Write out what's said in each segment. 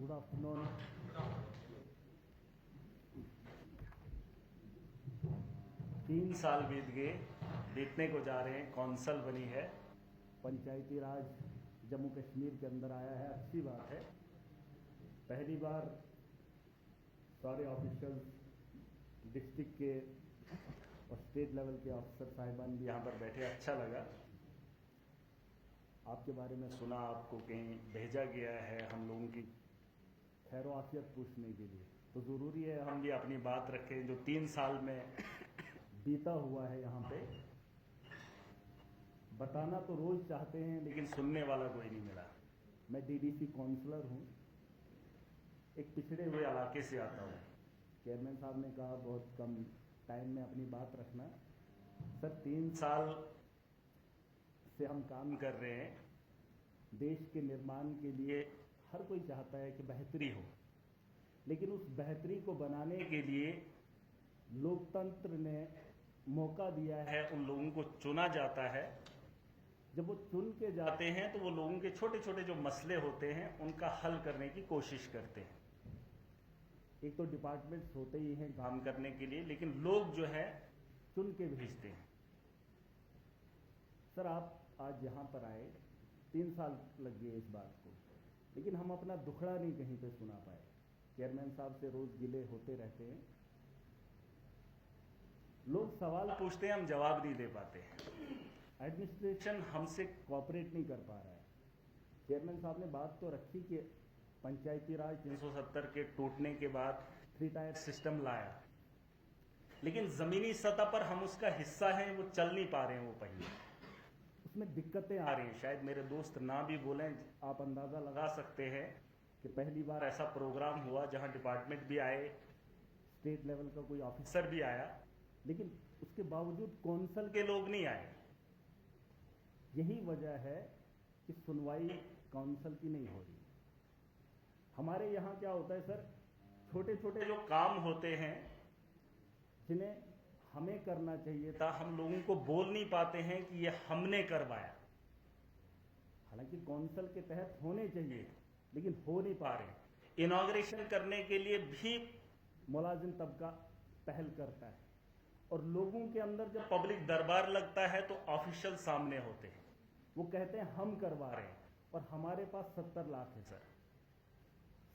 Good afternoon. 3 साल बीत गए, बीतने को जा रहे हैं। कौंसल बनी है, पंचायती राज जम्मू कश्मीर के अंदर आया है, अच्छी बात है। पहली बार सारे ऑफिशियल्स डिस्ट्रिक्ट के और स्टेट लेवल के अफसर साहिबान भी यहाँ पर बैठे, अच्छा लगा। आपके बारे में सुना आपको कहीं भेजा गया है हम लोगों की खैर आफियत पूछने के लिए, तो ज़रूरी है हम भी अपनी बात रखें। जो 3 साल में बीता हुआ है यहाँ पे, बताना तो रोज़ चाहते हैं, लेकिन सुनने वाला कोई नहीं मिला। मैं डीडीसी काउंसलर हूँ, एक पिछड़े हुए इलाके से आता हूँ। चेयरमैन साहब ने कहा बहुत कम टाइम में अपनी बात रखना। सर 3 साल से हम काम कर रहे हैं। देश के निर्माण के लिए हर कोई चाहता है कि बेहतरी हो, लेकिन उस बेहतरी को बनाने के लिए लोकतंत्र ने मौका दिया है। उन लोगों को चुना जाता है। जब वो चुन के जाते हैं तो वो लोगों के छोटे छोटे जो मसले होते हैं उनका हल करने की कोशिश करते हैं। एक तो डिपार्टमेंट्स होते ही हैं काम करने के लिए, लेकिन लोग जो है चुन के भेजते हैं। सर आप आज यहाँ पर आए, 3 साल लग गए इस बात को, लेकिन हम अपना दुखड़ा नहीं कहीं पे सुना पाए। चेयरमैन साहब से रोज गिले होते रहते हैं, लोग सवाल पूछते हैं, हम जवाब नहीं दे पाते हैं। एडमिनिस्ट्रेशन हमसे कोऑपरेट नहीं कर पा रहा है। चेयरमैन साहब ने बात तो रखी कि पंचायती राज 370 के टूटने के बाद 3 टायर सिस्टम लाया, लेकिन जमीनी सतह पर हम उसका हिस्सा हैं, वो चल नहीं पा रहे हैं। वो पहिए उसमें दिक्कतें आ रही हैं। शायद मेरे दोस्त ना भी बोलें, आप अंदाजा लगा सकते हैं कि पहली बार ऐसा प्रोग्राम हुआ जहां डिपार्टमेंट भी आए, स्टेट लेवल का कोई ऑफिसर भी आया, लेकिन उसके बावजूद कौंसल के लोग नहीं आए। यही वजह है कि सुनवाई काउंसिल की नहीं हो रही। हमारे यहाँ क्या होता है सर, छोटे छोटे जो काम होते हैं जिन्हें हमें करना चाहिए था, हम लोगों को बोल नहीं पाते हैं कि ये हमने करवाया। हालांकि काउंसिल के तहत होने चाहिए, लेकिन हो नहीं पा रहे। इनॉग्रेशन करने के लिए भी मुलाजिम तबका पहल करता है, और लोगों के अंदर जब पब्लिक दरबार लगता है तो ऑफिशियल सामने होते हैं, वो कहते हैं हम करवा रहे हैं, और हमारे पास 70 लाख है सर।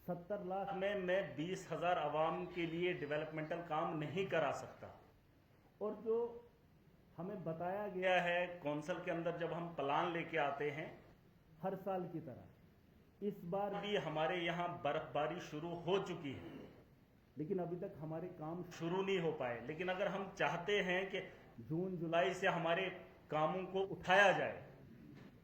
70 लाख में मैं 20,000 आवाम के लिए डेवलपमेंटल काम नहीं करा सकता। और जो हमें बताया गया है काउंसिल के अंदर, जब हम प्लान लेके आते हैं हर साल की तरह, इस बार भी हमारे यहाँ बर्फबारी शुरू हो चुकी है, लेकिन अभी तक हमारे काम शुरू नहीं हो पाए। लेकिन अगर हम चाहते हैं कि जून जुलाई से हमारे कामों को उठाया जाए,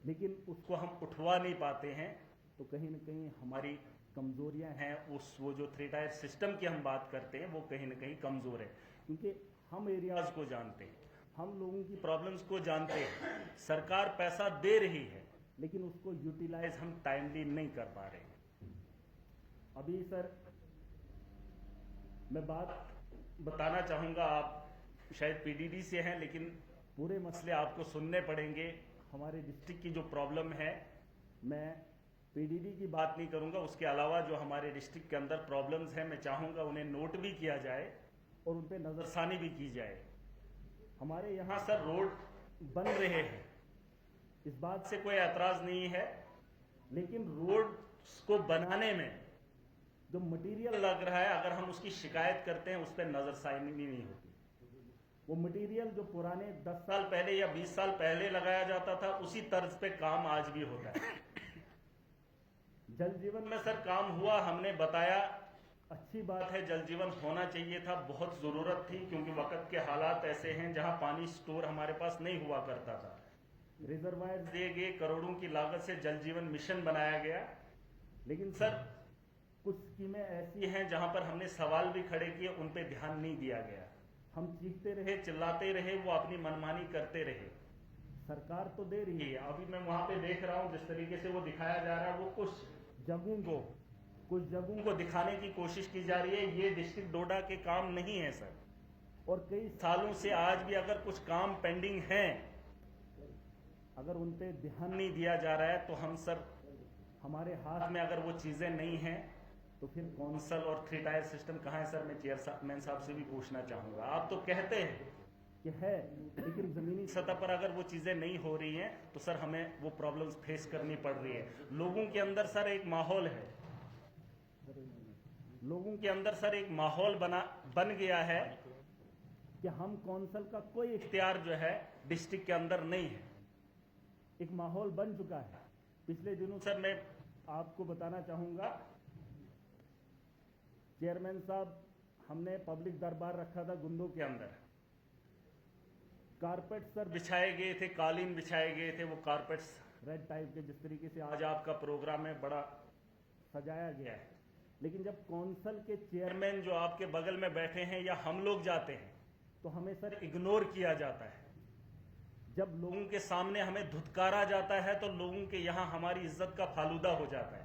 लेकिन उसको हम उठवा नहीं पाते हैं, तो कहीं ना कहीं हमारी कमजोरियां हैं। वो जो 3 टायर सिस्टम की हम बात करते हैं, वो कहीं ना कहीं कमजोर है, क्योंकि हम एरियाज को जानते हैं, हम लोगों की प्रॉब्लम्स को जानते हैं। सरकार पैसा दे रही है, लेकिन उसको यूटिलाइज हम टाइमली नहीं कर पा रहे हैं। अभी सर मैं बात बताना चाहूंगा, आप शायद पीडीडी से हैं, लेकिन पूरे मसले आपको सुनने पड़ेंगे। हमारे डिस्ट्रिक्ट की जो प्रॉब्लम है, मैं पीडीडी की बात नहीं करूंगा, उसके अलावा जो हमारे डिस्ट्रिक्ट के अंदर प्रॉब्लम्स हैं, मैं चाहूंगा उन्हें नोट भी किया जाए और उन पर नजरसानी भी की जाए। हमारे यहाँ सर रोड बन रहे हैं, इस बात से कोई ऐतराज नहीं है, लेकिन रोड को बनाने में जो मटेरियल लग रहा है, अगर हम उसकी शिकायत करते हैं, उस पर नजरसानी नहीं होती। वो मटेरियल जो पुराने 10 साल पहले या 20 साल पहले लगाया जाता था, उसी तर्ज पे काम आज भी होता है। जल जीवन में सर काम हुआ, हमने बताया, अच्छी बात है, जल जीवन होना चाहिए था, बहुत जरूरत थी, क्योंकि वक्त के हालात ऐसे हैं जहां पानी स्टोर हमारे पास नहीं हुआ करता था। रिजर्वायर दिए गए, करोड़ों की लागत से जल जीवन मिशन बनाया गया, लेकिन सर कुछ स्कीमें ऐसी हैं जहां पर हमने सवाल भी खड़े किए, उन पे ध्यान नहीं दिया गया। हम चीखते रहे, चिल्लाते रहे, वो अपनी मनमानी करते रहे। सरकार तो दे रही है। अभी मैं वहां पे देख रहा हूं, जिस तरीके से वो दिखाया जा रहा है, वो कुछ जगहों को दिखाने की कोशिश की जा रही है। ये डिस्ट्रिक्ट डोडा के काम नहीं है सर, और कई सालों से आज भी अगर कुछ काम पेंडिंग हैं, अगर उन पे ध्यान नहीं दिया जा रहा है, तो हम सर हमारे हाथ में अगर वो चीजें नहीं हैं, तो फिर कौन कौंसल और 3 टायर सिस्टम कहाँ है सर? मैं चेयरमैन साहब से भी पूछना चाहूंगा। आप तो कहते हैं कि है, लेकिन जमीनी सतह पर अगर वो चीजें नहीं हो रही हैं तो सर हमें वो प्रॉब्लम्स फेस करनी पड़ रही है। लोगों के अंदर सर एक माहौल है, लोगों के अंदर सर एक माहौल बन गया है कि हम कौंसल का कोई इख्तियार जो है डिस्ट्रिक्ट के अंदर नहीं है। एक माहौल बन चुका है। पिछले दिनों सर मैं आपको बताना चाहूंगा, चेयरमैन साहब, हमने पब्लिक दरबार रखा था गुंदों के अंदर कारपेट सर बिछाए गए थे, कालीन बिछाए गए थे, वो कारपेट्स रेड टाइप के जिस तरीके से आज आपका प्रोग्राम है बड़ा सजाया गया है, लेकिन जब कौंसल के चेयरमैन जो आपके बगल में बैठे हैं या हम लोग जाते हैं तो हमें सर इग्नोर किया जाता है। जब लोगों के सामने हमें धुतकारा जाता है तो लोगों के यहाँ हमारी इज्जत का फालूदा हो जाता है।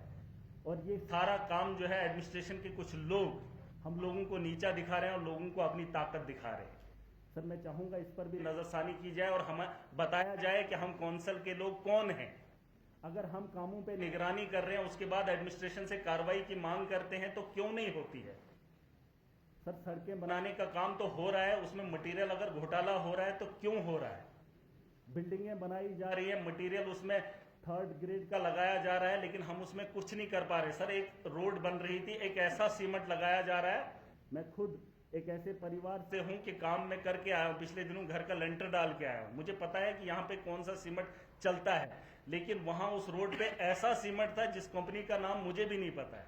और ये सारा काम जो है एडमिनिस्ट्रेशन के कुछ लोग हम लोगों को नीचा दिखा रहे हैं और लोगों को अपनी ताकत दिखा रहे हैं। सर मैं चाहूंगा इस पर भी नजरसानी की जाए और हमें बताया जाए कि हम कौंसिल के लोग कौन हैं। अगर हम कामों पे निगरानी कर रहे हैं उसके बाद एडमिनिस्ट्रेशन से कार्रवाई की मांग करते हैं तो क्यों नहीं होती है? सर सड़कें बनाने का काम तो हो रहा है, उसमें मटेरियल अगर घोटाला हो रहा है तो क्यों हो रहा है? बिल्डिंगें बनाई जा रही है, मटेरियल उसमें 3rd ग्रेड का लगाया जा रहा है, लेकिन हम उसमें कुछ नहीं कर पा रहे। सर एक रोड बन रही थी, एक ऐसा सीमेंट लगाया जा रहा है, मैं खुद एक ऐसे परिवार से हूं कि काम में करके आया हूं, पिछले दिनों घर का लेंटर डाल के आया हूं, मुझे पता है कि यहाँ पे कौन सा सीमेंट चलता है, लेकिन वहां उस रोड पे ऐसा सीमेंट था जिस कंपनी का नाम मुझे भी नहीं पता है,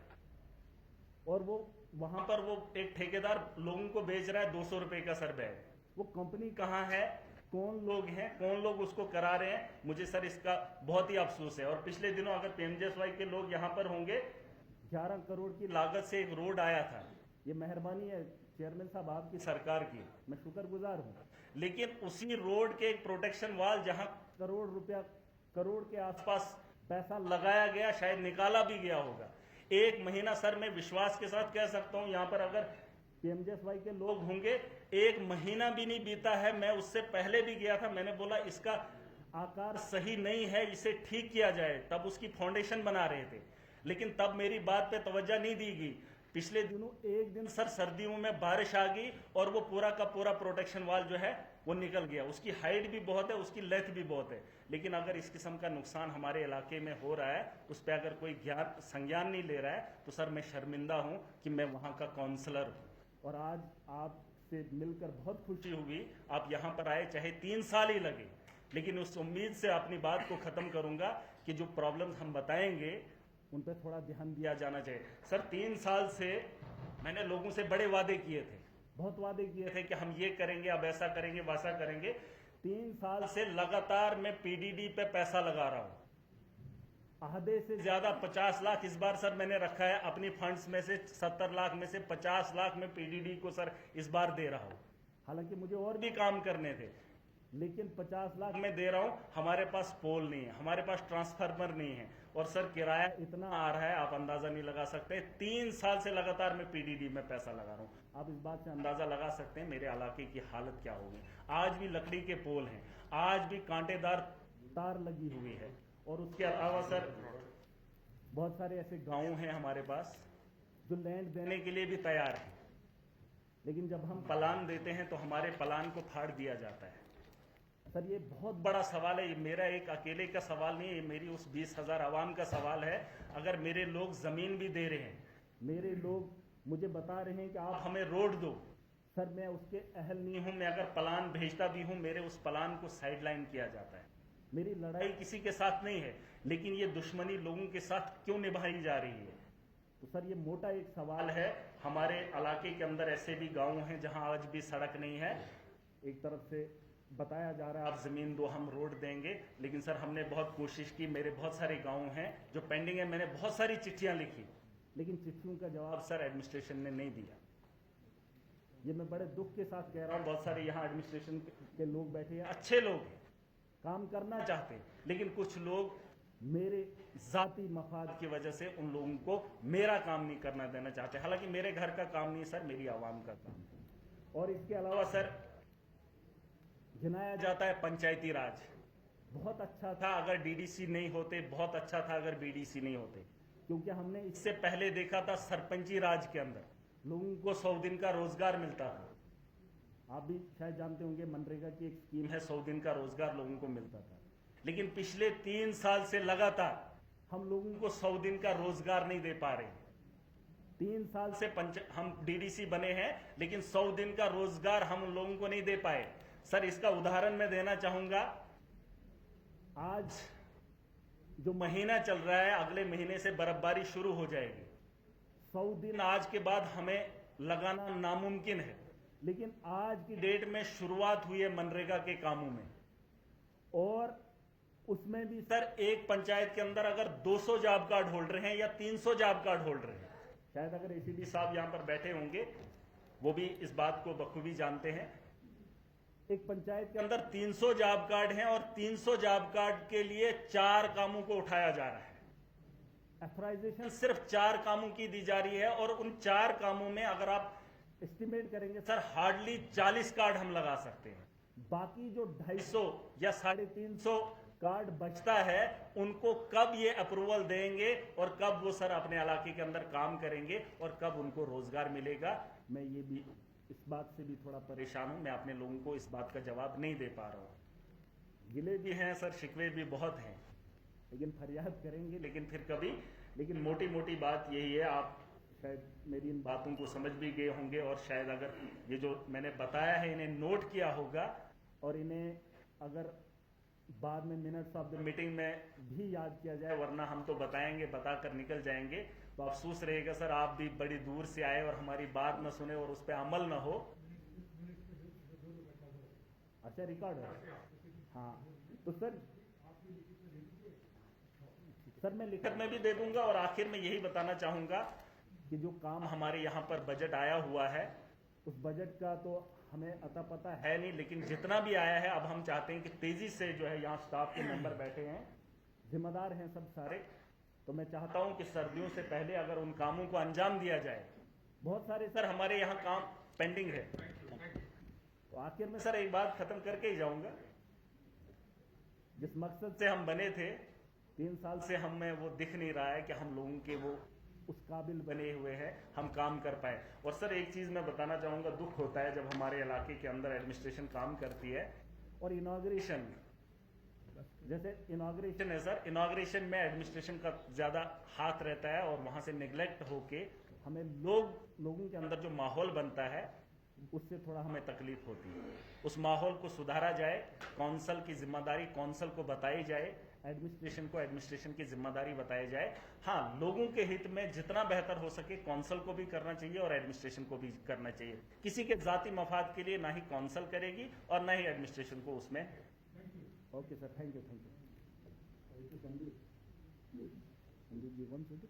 और वो वहां पर वो एक ठेकेदार लोगों को बेच रहा है 200 रुपए का सर बैग। वो कंपनी कहाँ है, कौन लोग हैं, कौन लोग उसको करा रहे हैं? मुझे सर इसका बहुत ही अफसोस है। और पिछले दिनों अगर पीएमजेएसवाई के लोग यहाँ पर होंगे, 11 करोड़ की लागत से एक रोड आया था। ये मेहरबानी है चेयरमैन साहब आपकी सरकार की, मैं शुक्रगुजार हूँ, लेकिन उसी रोड के एक प्रोटेक्शन वाल जहां करोड़ के आसपास पैसा लगाया गया, शायद निकाला भी गया होगा। 1 महीना सर मैं विश्वास के साथ कह सकता हूं यहाँ पर अगर पीएमजेएसवाई के लोग होंगे, 1 महीना भी नहीं बीता है, मैं उससे पहले भी गया था, मैंने बोला इसका आकार सही नहीं है, इसे ठीक किया जाए। तब उसकी फाउंडेशन बना रहे थे, लेकिन तब मेरी बात पे तवज्जो नहीं दी गई। पिछले दिनों एक दिन सर सर्दियों में बारिश आ गई और वो पूरा का पूरा प्रोटेक्शन वाल जो है वो निकल गया। उसकी हाइट भी बहुत है, उसकी लेंथ भी बहुत है, लेकिन अगर इस किस्म का नुकसान हमारे इलाके में हो रहा है, उस पर अगर कोई संज्ञान नहीं ले रहा है, तो सर मैं शर्मिंदा हूं कि मैं वहां का काउंसलर हूं। और आज आपसे मिलकर बहुत खुशी हुई। आप यहाँ पर आए, चाहे 3 साल ही लगे, लेकिन उस उम्मीद से अपनी बात को खत्म करूंगा कि जो प्रॉब्लम्स हम बताएंगे उन पर थोड़ा ध्यान दिया जाना चाहिए। सर 3 साल से मैंने लोगों से बड़े वादे किए थे, बहुत वादे किए थे कि हम ये करेंगे, अब ऐसा करेंगे, वैसा करेंगे। 3 साल से लगातार मैं पीडीडी पे पैसा लगा रहा हूँ, आधे से ज्यादा 50 लाख इस बार सर मैंने रखा है अपनी फंड्स में से। 70 लाख में से 50 लाख मैं पीडीडी को सर इस बार दे रहा हूँ। हालांकि मुझे और भी काम करने थे, लेकिन 50 लाख मैं दे रहा हूँ। हमारे पास पोल नहीं है, हमारे पास ट्रांसफार्मर नहीं है, और सर किराया इतना आ रहा है आप अंदाजा नहीं लगा सकते। 3 साल से लगातार मैं पीडीडी में पैसा लगा रहा हूँ। आप इस बात से अंदाजा लगा सकते हैं मेरे इलाके की हालत क्या होगी। आज भी लकड़ी के पोल हैं, आज भी कांटेदार तार लगी हुई है, और उसके अलावा सर बहुत सारे ऐसे गांव हैं हमारे पास जो लैंड देने के लिए भी तैयार हैं, लेकिन जब हम प्लान देते हैं तो हमारे प्लान को फाड़ दिया जाता है। सर ये बहुत बड़ा सवाल है, ये मेरा एक अकेले का सवाल नहीं है, ये मेरी उस 20,000 आवाम का सवाल है। अगर मेरे लोग जमीन भी दे रहे हैं, मेरे लोग मुझे बता रहे हैं कि आप हमें रोड दो, सर मैं उसके अहल नहीं हूं। मैं अगर प्लान भेजता भी हूं, मेरे उस प्लान को साइडलाइन किया जाता है। मेरी लड़ाई किसी के साथ नहीं है, लेकिन ये दुश्मनी लोगों के साथ क्यों निभाई जा रही है? तो सर ये मोटा एक सवाल है। हमारे इलाके के अंदर ऐसे भी गांव हैं जहां आज भी सड़क नहीं है। एक तरफ से बताया जा रहा है आप जमीन दो, हम रोड देंगे, लेकिन सर हमने बहुत कोशिश की। मेरे बहुत सारे गांव हैं जो पेंडिंग है, मैंने बहुत सारी चिट्ठियां लिखी, लेकिन चिट्ठियों का जवाब सर एडमिनिस्ट्रेशन ने नहीं दिया। ये मैं बड़े दुख के साथ कह रहा हूँ। बहुत सारे यहाँ एडमिनिस्ट्रेशन के लोग बैठे हैं, अच्छे लोग हैं, काम करना चाहते हैं, लेकिन कुछ लोग मेरे जाती मफाद की वजह से उन लोगों को मेरा काम नहीं करना देना चाहते। हालांकि मेरे घर का काम नहीं सर, मेरी आवाम का काम है। और इसके अलावा सर गिनाया जाता है पंचायती राज बहुत अच्छा था अगर डीडीसी नहीं होते, बहुत अच्छा था अगर बीडीसी नहीं होते। क्योंकि हमने इससे पहले देखा था सरपंची राज के अंदर लोगों को 100 दिन का रोजगार मिलता था। आप भी शायद जानते होंगे मनरेगा की एक स्कीम है 100 दिन का रोजगार लोगों को मिलता था, लेकिन पिछले 3 साल से लगातार हम लोगों को 100 दिन का रोजगार नहीं दे पा रहे। 3 साल से हम डीडीसी बने हैं, लेकिन 100 दिन का रोजगार हम लोगों को नहीं दे पाए। सर, इसका उदाहरण मैं देना चाहूंगा। आज जो महीना चल रहा है, अगले महीने से बर्फबारी शुरू हो जाएगी। 100 दिन आज के बाद हमें लगाना नामुमकिन है, लेकिन आज की डेट में शुरुआत हुई है मनरेगा के कामों में, और उसमें भी सर एक पंचायत के अंदर अगर 200 जॉब कार्ड होल्डर हैं या 300 जॉब कार्ड होल्डर हैं, शायद अगर एसीडी साहब यहां पर बैठे होंगे वो भी इस बात को बखूबी जानते हैं। एक पंचायत के अंदर 300 जॉब कार्ड हैं और 300 जॉब कार्ड के लिए 4 कामों को उठाया जा रहा है। अथराइजेशन सिर्फ 4 कामों की दी जा रही है, और उन 4 कामों में अगर आप एस्टिमेट करेंगे सर, हार्डली 40 कार्ड हम लगा सकते हैं। बाकी जो 250 या 350 कार्ड बचता है, उनको कब ये अप्रूवल देंगे और कब वो सर अपने इलाके के अंदर काम करेंगे और कब उनको रोजगार मिलेगा, मैं ये भी इस बात से भी थोड़ा परेशान हूं। मैं अपने लोगों को इस बात का जवाब नहीं दे पा रहा हूं। गिले भी हैं सर, शिकवे भी बहुत हैं, लेकिन फरियाद करेंगे लेकिन फिर कभी। लेकिन मोटी मोटी बात यही है, आप शायद मेरी इन बातों को समझ भी गए होंगे, और शायद अगर ये जो मैंने बताया है इन्हें नोट किया होगा, और इन्हें अगर बाद में मिनट्स ऑफ द मीटिंग में भी याद किया जाए, वरना हम तो बताएंगे, बताकर निकल जाएंगे, तो अफसोस रहेगा सर, आप भी बड़ी दूर से आए और हमारी बात न सुने और उस पर अमल न हो। अच्छा, रिकॉर्ड है। हाँ, तो सर मैं लिखत में भी दे दूंगा, और आखिर में यही बताना चाहूंगा कि जो काम हमारे यहाँ पर बजट आया हुआ है, उस बजट का तो हमें अता पता है नहीं, लेकिन जितना भी आया है अब हम चाहते हैं कि तेजी से जो है, यहाँ स्टाफ के मेंबर बैठे हैं, जिम्मेदार हैं सब सारे, तो मैं चाहता हूं कि सर्दियों से पहले अगर उन कामों को अंजाम दिया जाए। बहुत सारे सर हमारे यहाँ काम पेंडिंग है। तो आखिर में सर एक बात खत्म करके ही जाऊंगा, जिस मकसद से हम बने थे 3 साल से हमें वो दिख नहीं रहा है कि हम लोगों के वो उस काबिल बने हुए हैं, हम काम कर पाए। और सर एक चीज मैं बताना चाहूंगा, दुख होता है जब हमारे इलाके के अंदर एडमिनिस्ट्रेशन काम करती है, और इनॉग्रेशन, जैसे इनॉग्रेशन है सर, इनॉग्रेशन में एडमिनिस्ट्रेशन का ज्यादा हाथ रहता है, और वहां से निगलेक्ट होके हमें लोगों के अंदर जो माहौल बनता है, उससे थोड़ा हमें तकलीफ होती है। उस माहौल को सुधारा जाए, कौंसल की जिम्मेदारी कौंसल को बताई जाए, एडमिनिस्ट्रेशन को एडमिनिस्ट्रेशन की जिम्मेदारी बताई जाए। हाँ, लोगों के हित में जितना बेहतर हो सके कौंसल को भी करना चाहिए और एडमिनिस्ट्रेशन को भी करना चाहिए। किसी के जाति मफाद के लिए ना ही कौंसल करेगी और ना ही एडमिनिस्ट्रेशन को उसमें। Okay sir, thank you. Sandeep ji, 1 second.